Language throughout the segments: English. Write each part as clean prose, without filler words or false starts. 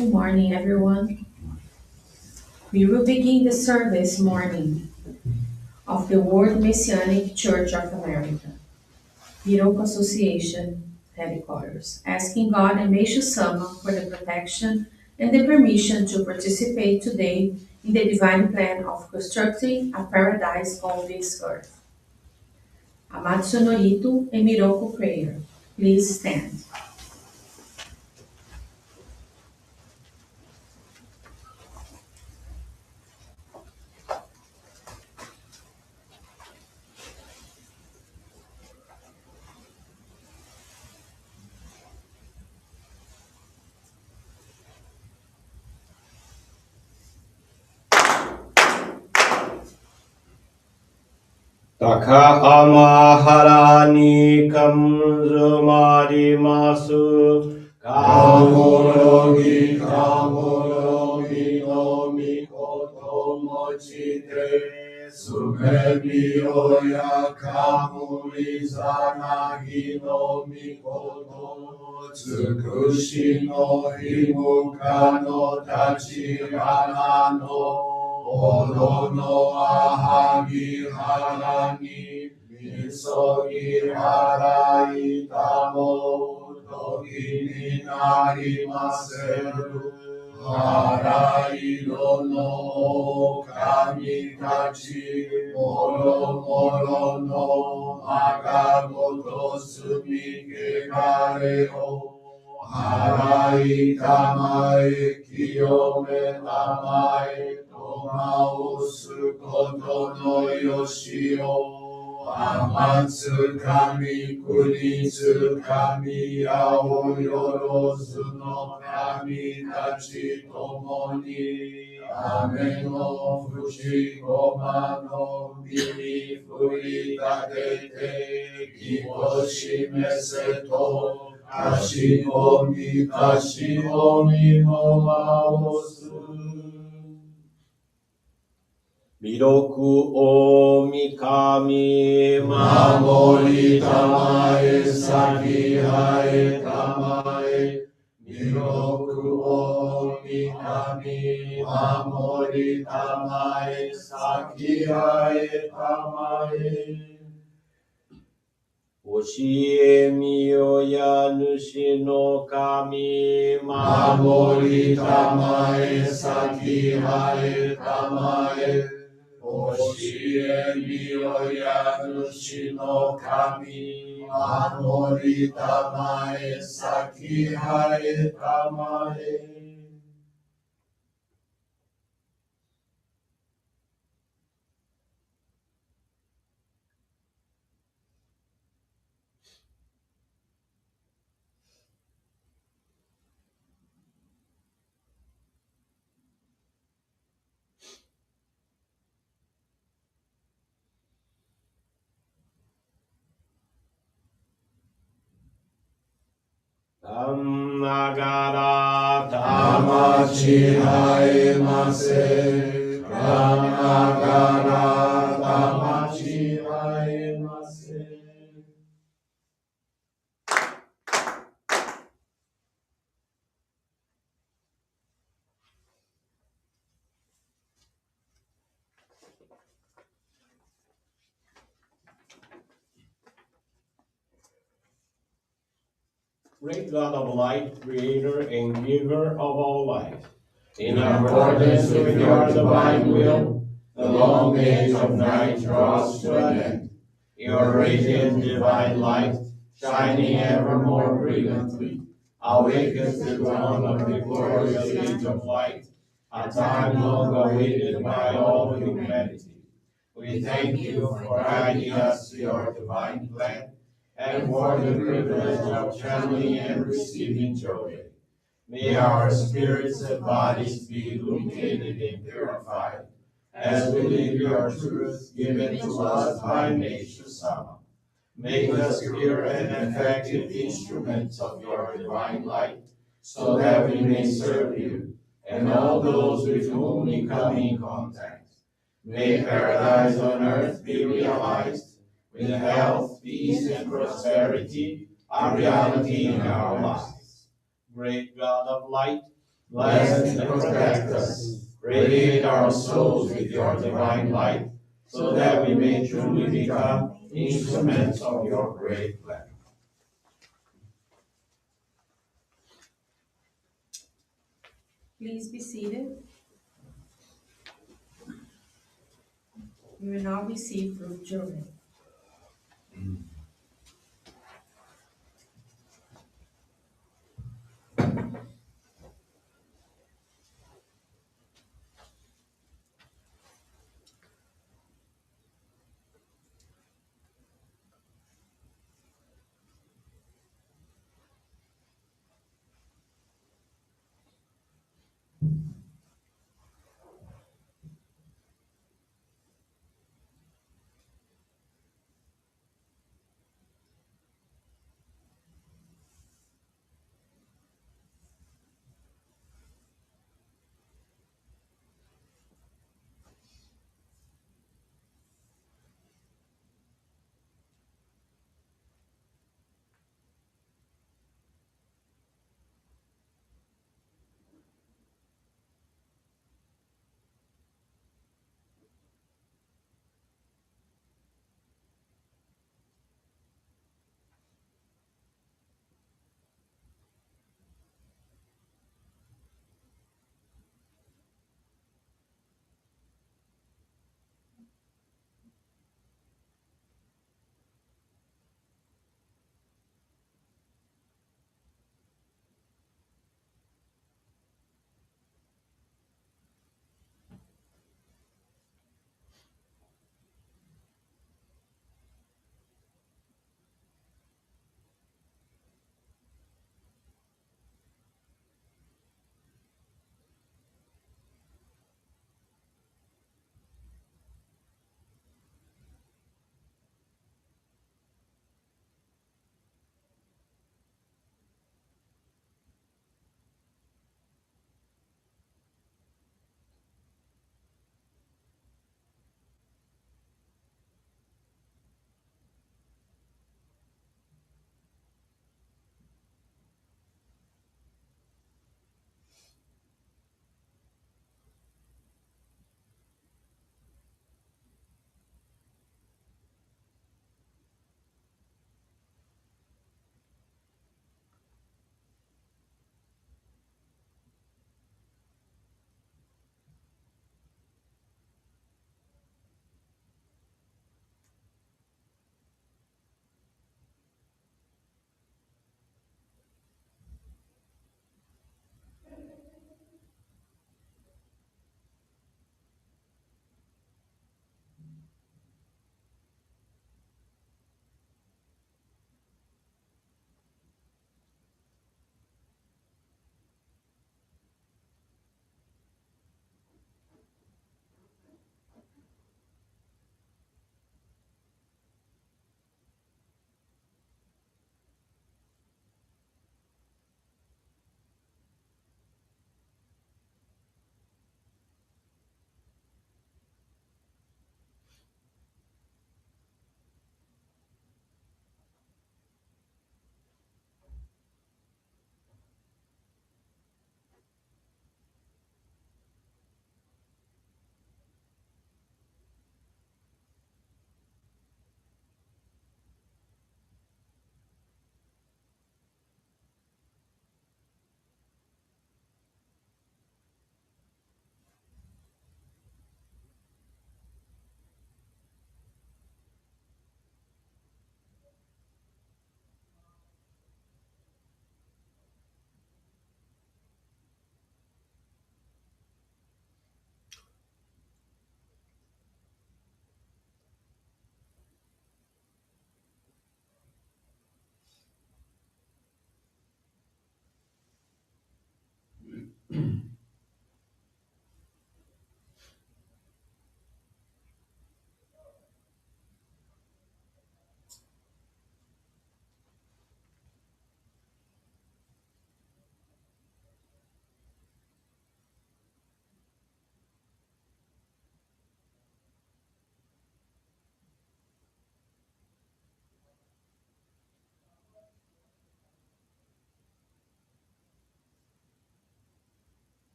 Good morning, everyone. We will begin the service morning of the World Messianic Church of America, Miroku Association headquarters, asking God and Meishu-sama for the protection and the permission to participate today in the divine plan of constructing a paradise on this earth. Amatsu-Norito and Miroku Prayer. Please stand. Taka amahara ni kamzumarimasu. Kamorogi kamoro ちて、すべみおやかむりざなぎのみこと、つくしのひむかの立ち花の、おどのあはぎはらに、みそぎはらいたも、ときになりませる。腹色の神たち、もろもろのまがごとすみけがれを、払いたまえ、清めたまえ、とまおすことのよしを、天津神、国津神、青よろずの神たちともに、雨のふちごまの耳振り立てて、義と示せと、かしごみのまをす。弥勒大神、守りたまえ、先はえたまえ、弥勒大神、守りたまえ、先はえたまえ。教えみよや主の神、守りたまえ、先はえたまえ、教えみよや主の神、守りたまえ、先はえたまえ。たんながらたまちはえませ。たまがらたまちはえませ。Great God of light, creator and giver of all life, In accordance with your divine will, the long age of night draws to an end. Your radiant divine light, shining ever more brilliantly, awakens the dawn of the glorious age of light, a time long awaited by all humanity. We thank you for guiding us to your divine plan and for the privilege of channeling and receiving Johrei. May our spirits and bodies be illuminated and purified as we live your truth given to us by Meishu-sama. Make us pure and effective instruments of your divine light, so that we may serve you and all those with whom we come in contact. May paradise on earth be realized, with health, peace, and prosperity a reality in our lives. Great God of light, Bless and protect us. Radiate our souls with your divine light, so that we may truly become instruments of your great plan. Please be seated. You will now receive fruit Johrei.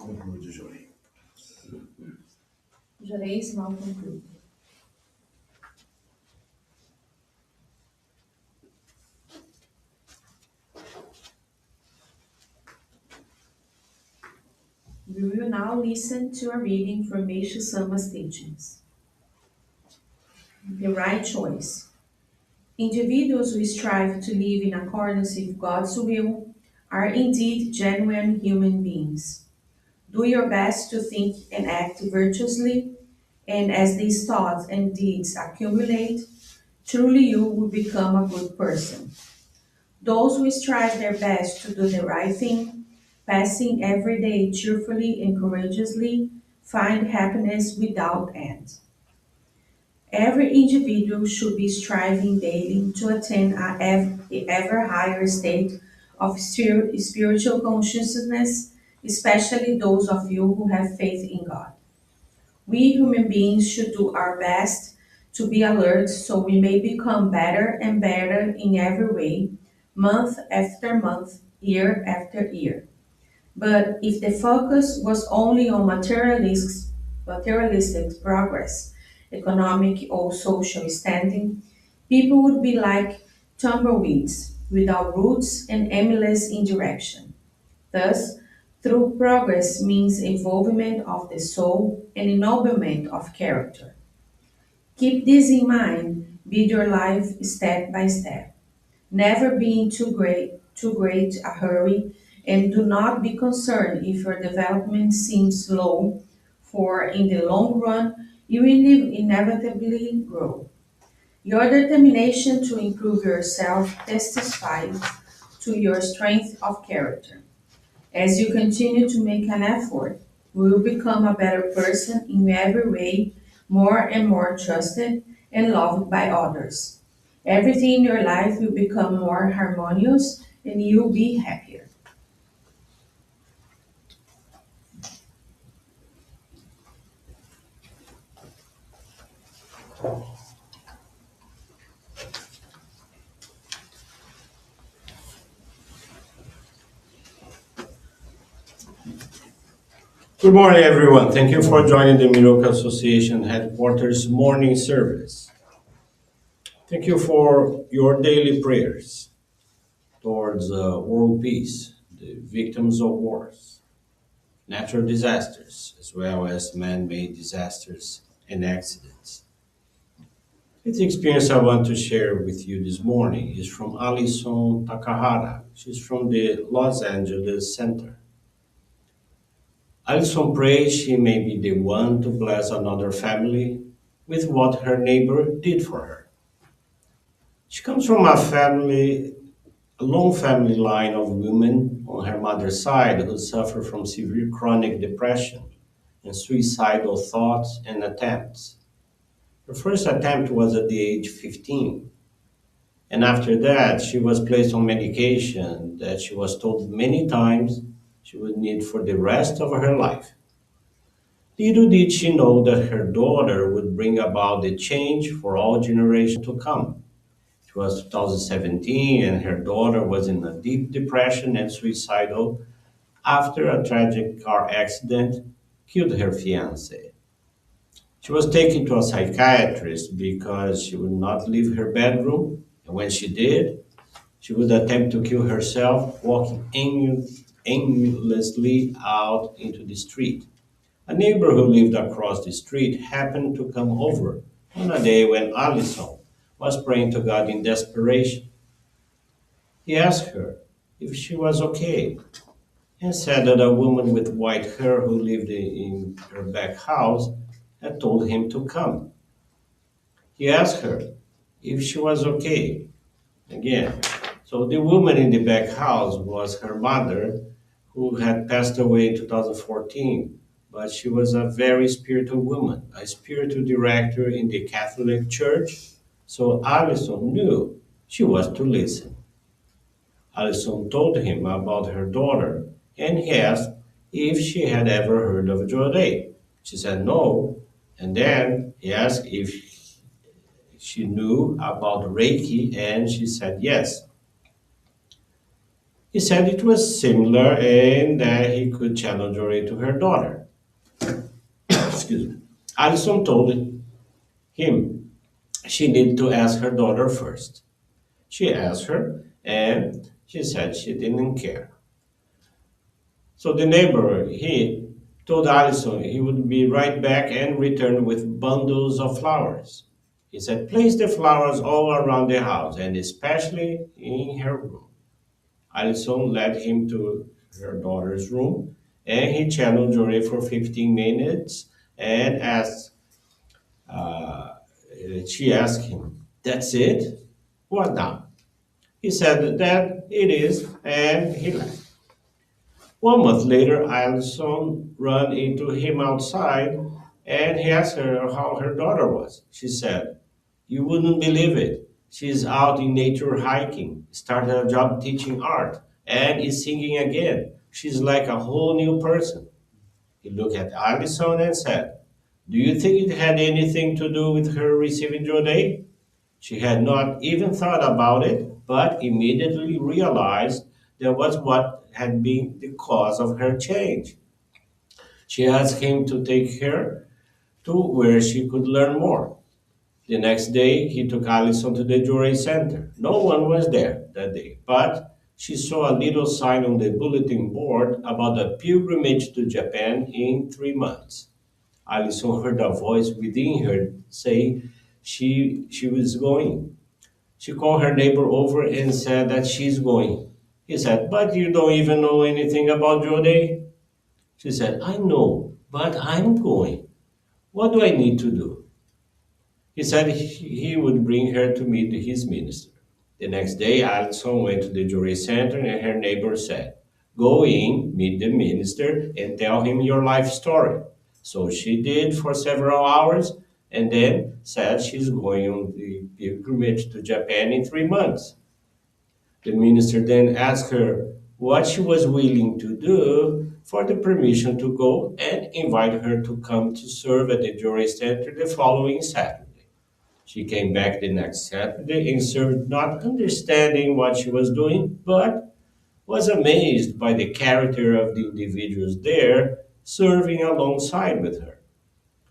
Conclude, Johrei. Johrei small conclude. We will now listen to a reading from Meishu-sama's teachings. The right choice. Individuals who strive to live in accordance with God's will are indeed genuine human beings. Do your best to think and act virtuously, and as these thoughts and deeds accumulate, truly you will become a good person. Those who strive their best to do the right thing, passing every day cheerfully and courageously, find happiness without end. Every individual should be striving daily to attain a ever higher state of spiritual consciousness, especially those of you who have faith in God. We human beings should do our best to be alert so we may become better and better in every way, month after month, year after year. But if the focus was only on materialistic progress, economic or social standing, people would be like tumbleweeds without roots and aimless in direction. Thus, true progress means involvement of the soul and ennoblement of character. Keep this in mind, build your life step by step. Never be in too great a hurry, and do not be concerned if your development seems slow, for in the long run you will inevitably grow. Your determination to improve yourself testifies to your strength of character. As you continue to make an effort, you will become a better person in every way, more and more trusted and loved by others. Everything in your life will become more harmonious and you'll be happier. Good morning, everyone. Thank you for joining the Miroku Association headquarters morning service. Thank you for your daily prayers towards world peace, the victims of wars, natural disasters, as well as man-made disasters and accidents. The experience I want to share with you this morning is from Alison Takahara. She's from the Los Angeles Center. Alison prays she may be the one to bless another family with what her neighbor did for her. She comes from a long family line of women on her mother's side who suffer from severe chronic depression and suicidal thoughts and attempts. Her first attempt was at the age 15, and after that she was placed on medication that she was told many times she would need for the rest of her life. Little did she know that her daughter would bring about the change for all generations to come. It was 2017, and her daughter was in a deep depression and suicidal after a tragic car accident killed her fiance. She was taken to a psychiatrist because she would not leave her bedroom, and when she did, she would attempt to kill herself, walking aimlessly out into the street. A neighbor who lived across the street happened to come over on a day when Allison was praying to God in desperation. He asked her if she was okay and said that a woman with white hair who lived in her back house had told him to come. He asked her if she was okay again. So the woman in the back house was her mother, who had passed away in 2014, but she was a very spiritual woman, a spiritual director in the Catholic Church. So Alison knew she was to listen. Alison told him about her daughter, and he asked if she had ever heard of Johrei. She said no, and then he asked if she knew about Reiki, and she said yes. He said it was similar and that he could channel Johrei to her daughter. Excuse me. Alison told him she needed to ask her daughter first. She asked her, and she said she didn't care. So the neighbor, he told Alison he would be right back and returned with bundles of flowers. He said, place the flowers all around the house and especially in her room. Alison led him to her daughter's room and he channeled Johrei for 15 minutes and uh, she asked him, that's it? What now? He said that it is and he left. 1 month later, Alison ran into him outside and he asked her how her daughter was. She said, you wouldn't believe it. She's out in nature hiking, started a job teaching art, and is singing again. She's like a whole new person. He looked at Alison and said, do you think it had anything to do with her receiving Johrei? She had not even thought about it, but immediately realized that was what had been the cause of her change. She asked him to take her to where she could learn more. The next day, he took Allison to the Johrei Center. No one was there that day, but she saw a little sign on the bulletin board about a pilgrimage to Japan in 3 months. Allison heard a voice within her say she was going. She called her neighbor over and said that she's going. He said, but you don't even know anything about Johrei? She said, I know, but I'm going. What do I need to do? He said he would bring her to meet his minister. The next day, Alison went to the Johrei Center and her neighbor said, go in, meet the minister, and tell him your life story. So she did for several hours and then said she's going on the pilgrimage to Japan in 3 months. The minister then asked her what she was willing to do for the permission to go and invited her to come to serve at the Johrei Center the following Saturday. She came back the next Saturday and served not understanding what she was doing, but was amazed by the character of the individuals there serving alongside with her.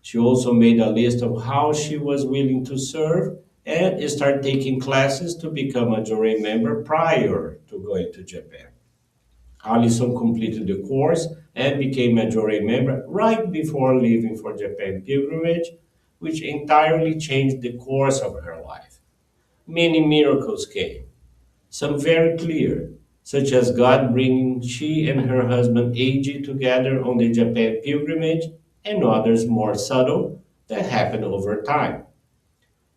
She also made a list of how she was willing to serve and started taking classes to become a Johrei member prior to going to Japan. Allison completed the course and became a Johrei member right before leaving for Japan pilgrimage, which entirely changed the course of her life. Many miracles came, some very clear, such as God bringing she and her husband Eiji together on the Japan pilgrimage, and others more subtle that happened over time,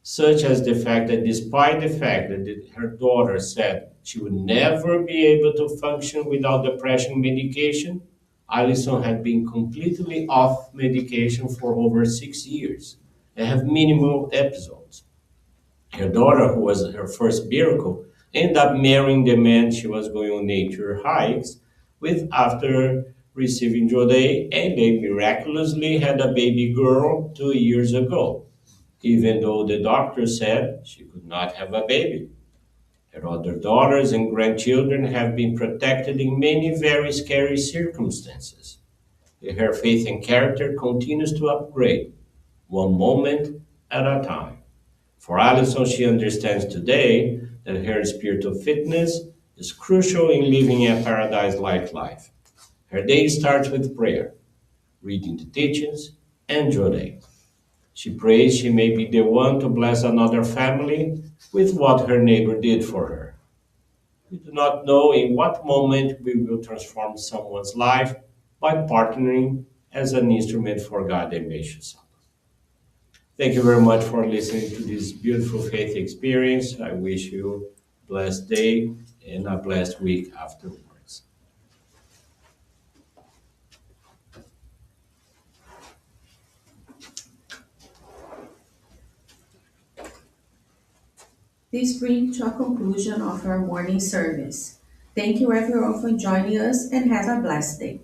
such as the fact that despite the fact that her daughter said she would never be able to function without depression medication, Allison had been completely off medication for over 6 years and have minimal episodes. Her daughter, who was her first miracle, ended up marrying the man she was going on nature hikes with after receiving Johrei, and they miraculously had a baby girl 2 years ago, even though the doctor said she could not have a baby. Her other daughters and grandchildren have been protected in many very scary circumstances. Her faith and character continues to upgrade, one moment at a time. For Alison, she understands today that her spiritual fitness is crucial in living a paradise-like life. Her day starts with prayer, reading the teachings, and Johrei. She prays she may be the one to bless another family with what her neighbor did for her. We do not know in what moment we will transform someone's life by partnering as an instrument for God and Meishu-sama. Thank you very much for listening to this beautiful faith experience. I wish you a blessed day and a blessed week afterwards. This brings to a conclusion of our morning service. Thank you everyone for joining us and have a blessed day.